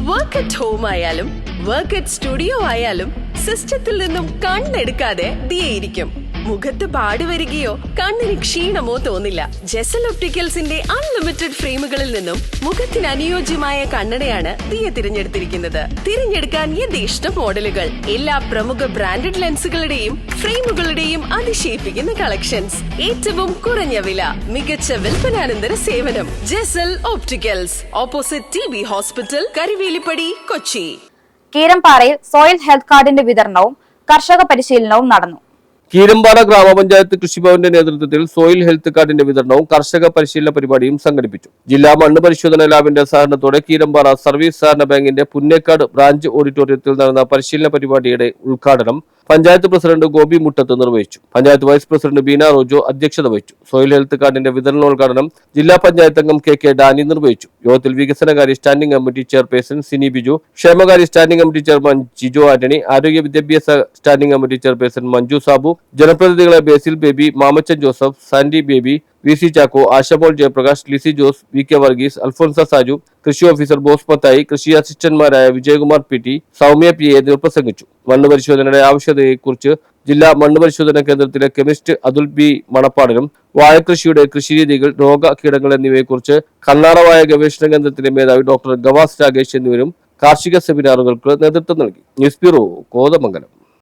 Work at home ആയാലും work at studio ആയാലും സിസ്റ്റത്തിൽ നിന്നും കണ്ണെടുക്കാതെ ദിയയിരിക്കും. മുഖത്ത് പാട് വരികയോ കണ്ണിന് ക്ഷീണമോ തോന്നില്ല. ജെസൽ ഒപ്റ്റിക്കൽസിന്റെ അൺലിമിറ്റഡ് ഫ്രെയിമുകളിൽ നിന്നും മുഖത്തിന് അനുയോജ്യമായ കണ്ണടയാണ് ദിയ തിരഞ്ഞെടുത്തിരിക്കുന്നത്. തിരഞ്ഞെടുക്കാൻ യഥേഷ്ട മോഡലുകൾ, എല്ലാ പ്രമുഖ ബ്രാൻഡഡ് ലെൻസുകളുടെയും ഫ്രെയിമുകളുടെയും അതിശയിപ്പിക്കുന്ന കളക്ഷൻസ്, ഏറ്റവും കുറഞ്ഞ വില, മികച്ച വിൽപ്പനാനന്തര സേവനം. Jesal opticals, opposite TB hospital, Karuvelipady, Kochi. കീരമ്പാറയിൽ സോയിൽ ഹെൽത്ത് കാർഡിന്റെ വിതരണവും കർഷക പരിശീലനവും നടന്നു. കീരമ്പാറ ഗ്രാമപഞ്ചായത്ത് കൃഷിഭവന്റെ നേതൃത്വത്തിൽ സോയിൽ ഹെൽത്ത് കാർഡിന്റെ വിതരണവും കർഷക പരിശീലന പരിപാടിയും സംഘടിപ്പിച്ചു. ജില്ലാ മണ്ണ് പരിശോധന ലാബിന്റെ സഹകരണത്തോടെ കീരമ്പാറ സർവീസ് സഹകരണ ബാങ്കിന്റെ പുന്നേക്കാട് ബ്രാഞ്ച് ഓഡിറ്റോറിയത്തിൽ നടന്ന പരിശീലന പരിപാടിയുടെ ഉദ്ഘാടനം പഞ്ചായത്ത് പ്രസിഡന്റ് ഗോപി മുട്ടത്ത് നിർവഹിച്ചു. പഞ്ചായത്ത് വൈസ് പ്രസിഡന്റ് ബീന റോജോ അധ്യക്ഷത വഹിച്ചു. സോയിൽ ഹെൽത്ത് കാർഡിന്റെ വിതരണോദ്ഘാടനം ജില്ലാ പഞ്ചായത്ത് അംഗം KK ഡാനി നിർവഹിച്ചു. യോഗത്തിൽ വികസനകാര്യ standing committee chairperson Sini Biju, ക്ഷേമകാര്യ standing committee chairman Jijo Antony, ആരോഗ്യ വിദ്യാഭ്യാസ standing committee chairperson Manju Sabu, ജനപ്രതിനിധികളെ ബേസിൽ ബേബി, മാമച്ചൻ ജോസഫ്, സാൻഡി ബേബി, VC ചാക്കോ, ആശമോൾ ജയപ്രകാശ്, ലിസി ജോസ്, VK വർഗീസ്, അൽഫോൻസ സാജു, കൃഷി ഓഫീസർ ബോസ് പത്തായി, കൃഷി അസിസ്റ്റന്റുമാരായ വിജയകുമാർ PT, സൗമ്യ PA എന്നിവർ പ്രസംഗിച്ചു. മണ്ണ് പരിശോധനയുടെ ആവശ്യകതയെക്കുറിച്ച് ജില്ലാ മണ്ണ് പരിശോധന കേന്ദ്രത്തിലെ കെമിസ്റ്റ് അതുൽ B മണപ്പാടിനും വാഴകൃഷിയുടെ കൃഷിരീതികൾ, രോഗ കീടങ്ങൾ എന്നിവയെക്കുറിച്ച് കണ്ണാറവായ ഗവേഷണ കേന്ദ്രത്തിലെ മേധാവി ഡോക്ടർ ഗവാസ് രാഗേഷ് എന്നിവരും കാർഷിക സെമിനാറുകൾക്ക് നേതൃത്വം നൽകി. News bureau, Kothamangalam.